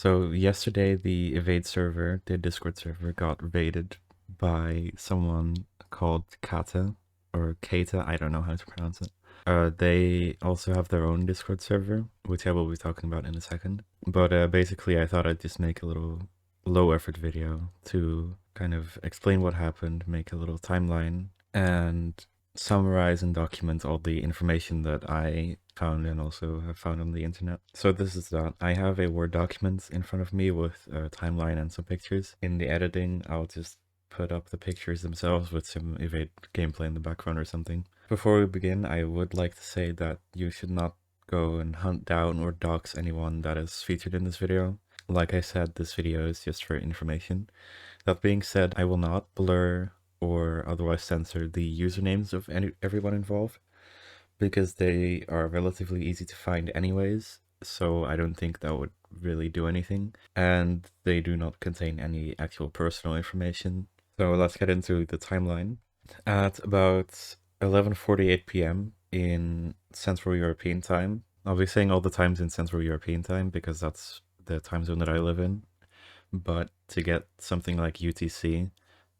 So yesterday the Evade server, the Discord server, got raided by someone called Kata or Keita. I don't know how to pronounce it. They also have their own Discord server, which I will be talking about in a second. But basically, I thought I'd just make a little low effort video to kind of explain what happened, make a little timeline, and summarize and document all the information that I found and also have found on the internet. So this is that. I have a Word document in front of me with a timeline and some pictures. In the editing, I'll just put up the pictures themselves with some Evade gameplay in the background or something. Before we begin, I would like to say that you should not go and hunt down or dox anyone that is featured in this video. Like I said, this video is just for information. That being said, I will not blur or otherwise censor the usernames of everyone involved, because they are relatively easy to find anyways, so I don't think that would really do anything, and they do not contain any actual personal information. So let's get into the timeline. At about 11:48 p.m. in Central European time, I'll be saying all the times in Central European time because that's the time zone that I live in, but to get something like UTC,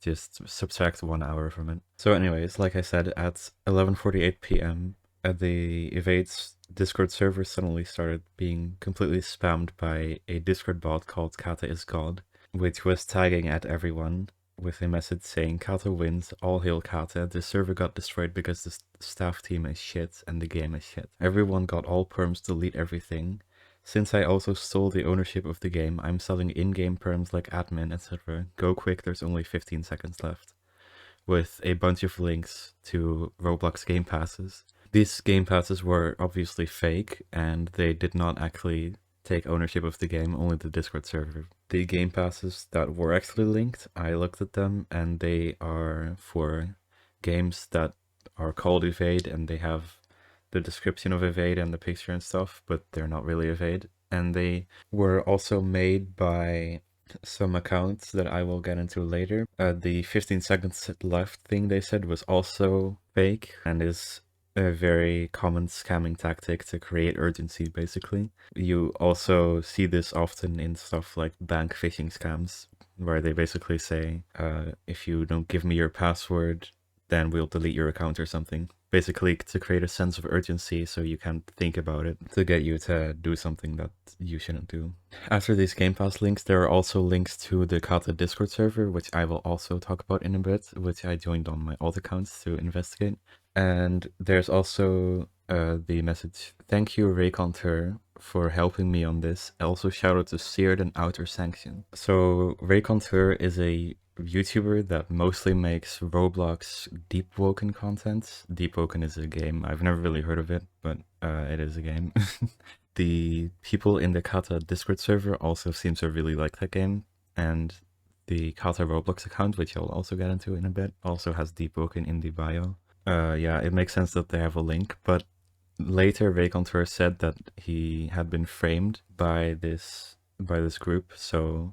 just subtract 1 hour from it. So anyways, like I said, at 11:48 p.m., the Evade's Discord server suddenly started being completely spammed by a Discord bot called Kata is God, which was tagging at everyone with a message saying Kata wins, all hail Kata, the server got destroyed because the staff team is shit and the game is shit. Everyone got all perms, delete everything. Since I also stole the ownership of the game, I'm selling in-game perms like admin, etc. Go quick, there's only 15 seconds left. With a bunch of links to Roblox Game Passes. These Game Passes were obviously fake, and they did not actually take ownership of the game, only the Discord server. The Game Passes that were actually linked, I looked at them, and they are for games that are called Evade, and they have the description of Evade and the picture and stuff, but they're not really Evade. And they were also made by some accounts that I will get into later. The 15 seconds left thing they said was also fake and is a very common scamming tactic to create urgency, basically. You also see this often in stuff like bank phishing scams, where they basically say, if you don't give me your password, then we'll delete your account or something. Basically to create a sense of urgency so you can't think about it, to get you to do something that you shouldn't do. After these Game Pass links, there are also links to the Kata Discord server, which I will also talk about in a bit, which I joined on my alt accounts to investigate. And there's also the message, thank you Rayconter for helping me on this. Also shout out to Seared and Outer Sanction. So Rayconter is a YouTuber that mostly makes Roblox Deep Woken content. Deep Woken is a game. I've never really heard of it, but it is a game. The people in the Kata Discord server also seem to really like that game, and the Kata Roblox account, which I'll also get into in a bit, also has Deep Woken in the bio. Yeah, it makes sense that they have a link, but later Rayconter said that he had been framed by this group, so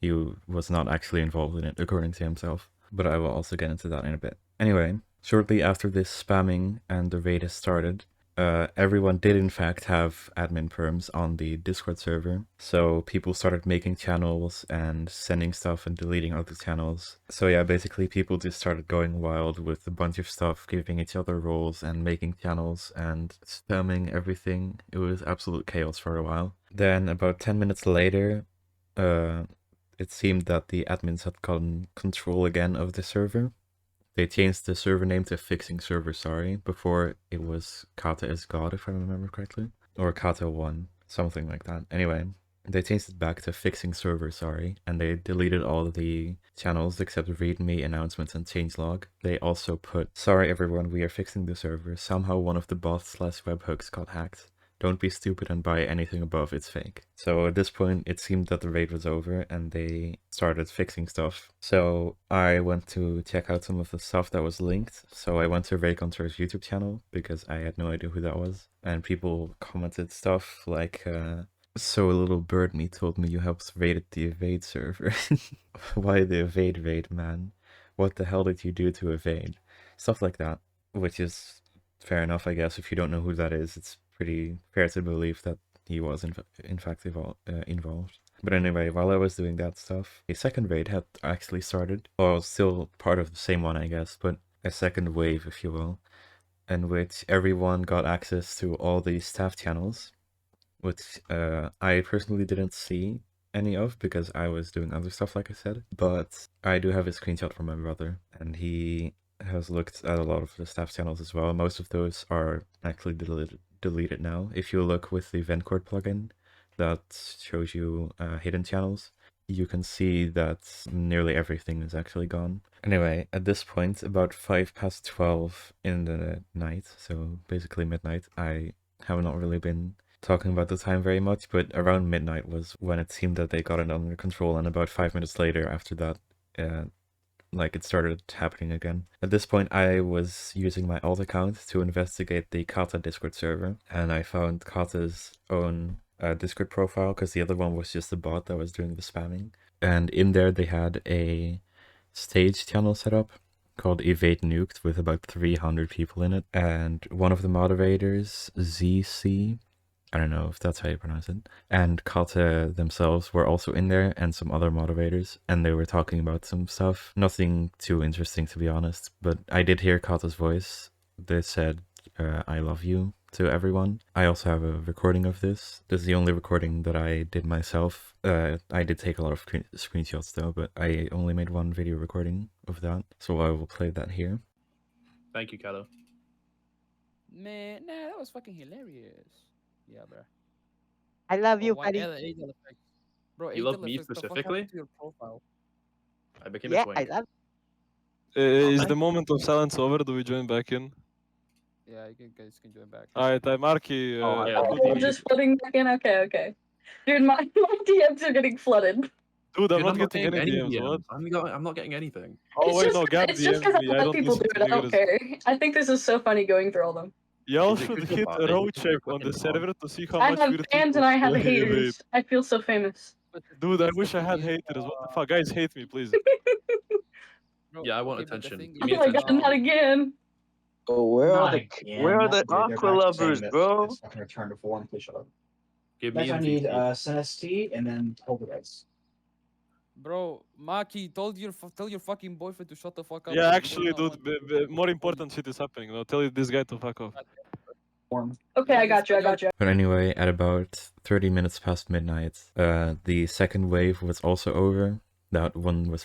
he was not actually involved in it, according to himself. But I will also get into that in a bit. Anyway, shortly after this spamming and the raid has started, everyone did in fact have admin perms on the Discord server. So people started making channels and sending stuff and deleting other channels. So yeah, basically people just started going wild with a bunch of stuff, giving each other roles and making channels and spamming everything. It was absolute chaos for a while. Then about 10 minutes later, it seemed that the admins had gotten control again of the server. They changed the server name to Fixing Server Sorry. Before it was Kata is God, if I remember correctly. Or Kata 1, something like that. Anyway, they changed it back to Fixing Server Sorry, and they deleted all of the channels except README, announcements, and changelog. They also put, sorry everyone, we are fixing the server. Somehow one of the bots/webhooks got hacked. Don't be stupid and buy anything above, it's fake. So at this point, it seemed that the raid was over and they started fixing stuff. So I went to check out some of the stuff that was linked. So I went to Rayconter's YouTube channel because I had no idea who that was. And people commented stuff like, so a little bird me told me you helped raid the Evade server. Why the Evade raid, man? What the hell did you do to Evade? Stuff like that, which is fair enough, I guess. If you don't know who that is, it's pretty fair to believe that he was in fact involved. But anyway, while I was doing that stuff, a second raid had actually started. Well, still part of the same one, I guess, but a second wave, if you will, in which everyone got access to all the staff channels, which I personally didn't see any of because I was doing other stuff, like I said. But I do have a screenshot from my brother, and he has looked at a lot of the staff channels as well. Most of those are actually deleted now. If you look with the Vencord plugin that shows you hidden channels, you can see that nearly everything is actually gone. Anyway, at this point, about 12 in the night, so basically midnight, I have not really been talking about the time very much, but around midnight was when it seemed that they got it under control, and about 5 minutes later after that, like it started happening again. At this point, I was using my alt account to investigate the Kata Discord server, and I found Kata's own Discord profile because the other one was just a bot that was doing the spamming. And in there, they had a stage channel set up called Evade Nuked with about 300 people in it, and one of the moderators, ZC, I don't know if that's how you pronounce it, and Kata themselves were also in there, and some other moderators, and they were talking about some stuff. Nothing too interesting, to be honest, but I did hear Kata's voice. They said, I love you to everyone. I also have a recording of this. This is the only recording that I did myself. I did take a lot of screenshots though, but I only made one video recording of that, so I will play that here. Thank you, Kato. Man, nah, that was fucking hilarious. Yeah, bro. I love you, Why buddy. Angel effects? Bro, You Angel love me effects, the fuck specifically? happened to your profile? I became a Yeah, twink. I love. Is Okay. the moment of silence over? Do we join back in? Yeah, you guys can join back. Alright, Marky. Oh, yeah. who do We're we- just flooding back in? Okay. Dude, my DMs are getting flooded. Dude, I'm Dude, not getting any DMs. What? I'm not getting anything. Oh wait, It's no, Gab it's just because DM'd me. I I let don't people do listen it. to I don't niggas. care. I think this is so funny going through all of them. Y'all Is it should crucial hit part? a Is row it check crucial on the fucking part? server to see how I much have weird fans people and I have play Evade. haters. I feel so famous. Dude, I Yes, wish the I had thing is, haters. What the fuck? Guys, hate me, please. bro, Yeah, I want okay, but the attention. thing Give me Oh my god, attention. not again. Oh, where are Not the again. where are the They're aqua back to lovers, saying that bro? It's fucking return to form. Please shut up. Give me Next, I need MVP. SNST and then Poltergeist. bro, Maki told tell your fucking boyfriend to shut the fuck up. Yeah, bro. You do actually, not dude, want- more important shit is happening. Now tell this guy to fuck off. Form. Okay, I got you. But anyway, at about 30 minutes past midnight, the second wave was also over. That one was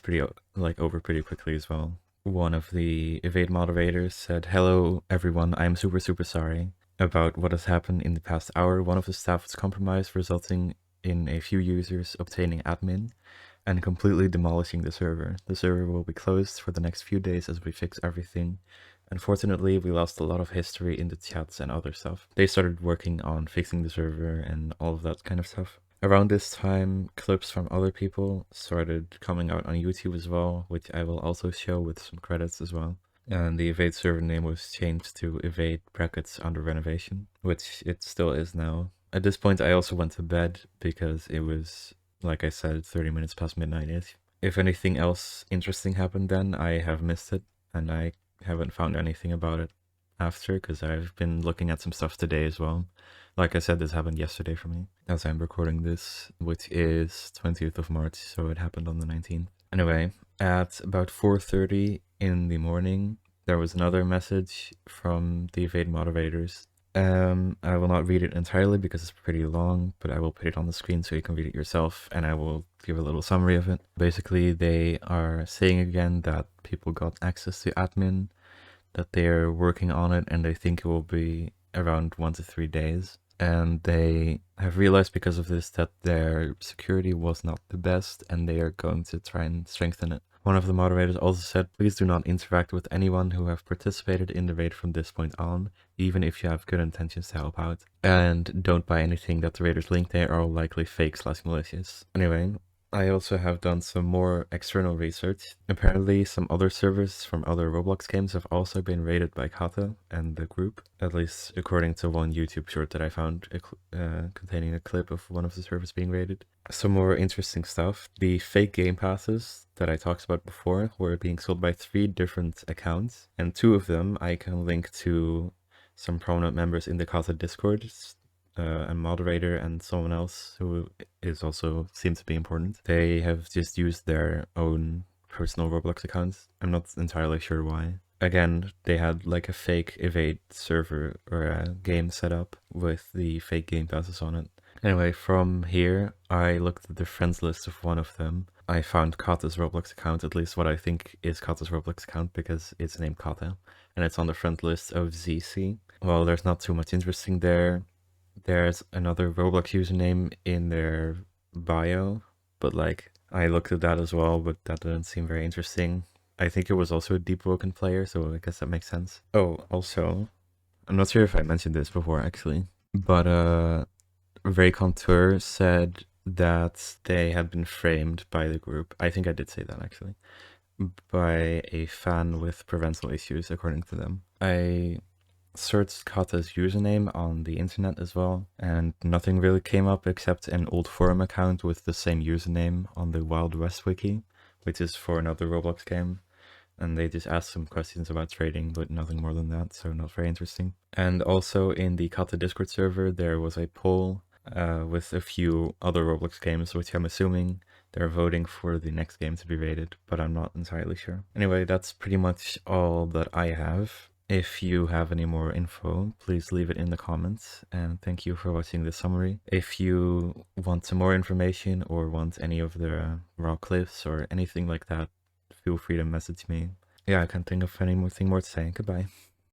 over pretty quickly as well. One of the Evade moderators said, "Hello everyone, I'm super sorry about what has happened in the past hour. One of the staff was compromised, resulting in a few users obtaining admin and completely demolishing the server. The server will be closed for the next few days as we fix everything. Unfortunately, we lost a lot of history in the chats and other stuff." They started working on fixing the server and all of that kind of stuff. Around this time, clips from other people started coming out on YouTube as well, which I will also show with some credits as well. And the Evade server name was changed to Evade brackets under renovation, which it still is now. At this point, I also went to bed because it was, like I said, 30 minutes past midnight-ish. If anything else interesting happened then, I have missed it, and I haven't found anything about it after, because I've been looking at some stuff today as well. Like I said, this happened yesterday for me, as I'm recording this, which is 20th of March, so it happened on the 19th. Anyway, at about 4:30 in the morning, there was another message from the Evade moderators. I will not read it entirely because it's pretty long, but I will put it on the screen so you can read it yourself, and I will give a little summary of it. Basically, they are saying again that people got access to admin, that they're working on it, and they think it will be around 1 to 3 days. And they have realized because of this that their security was not the best, and they are going to try and strengthen it. One of the moderators also said, "Please do not interact with anyone who have participated in the raid from this point on, even if you have good intentions to help out. And don't buy anything that the raiders link there are likely fake/malicious." Anyway, I also have done some more external research. Apparently, some other servers from other Roblox games have also been raided by Kata and the group, at least according to one YouTube short that I found containing a clip of one of the servers being raided. Some more interesting stuff. The fake game passes that I talked about before were being sold by 3 different accounts, and 2 of them I can link to some prominent members in the Kata Discord a moderator and someone else who is also seems to be important. They have just used their own personal Roblox accounts. I'm not entirely sure why. Again, they had like a fake Evade server or a game set up with the fake game passes on it. Anyway, from here, I looked at the friends list of one of them. I found Kata's Roblox account, at least what I think is Kata's Roblox account, because it's named Kata, and it's on the friend list of ZC. Well, there's not too much interesting there. There's another Roblox username in their bio, but like, I looked at that as well, but that didn't seem very interesting. I think it was also a Deepwoken player, so I guess that makes sense. Oh, also, I'm not sure if I mentioned this before actually, but Raycontour said that they had been framed by the group. I think I did say that actually, by a fan with parental issues, according to them. I searched Kata's username on the internet as well, and nothing really came up except an old forum account with the same username on the Wild West wiki, which is for another Roblox game. And they just asked some questions about trading, but nothing more than that, so not very interesting. And also in the Kata Discord server, there was a poll with a few other Roblox games, which I'm assuming they're voting for the next game to be rated, but I'm not entirely sure. Anyway, that's pretty much all that I have. If you have any more info, please leave it in the comments, and thank you for watching this summary. If you want some more information or want any of the raw clips or anything like that, feel free to message me. Yeah, I can't think of anything more to say. Goodbye.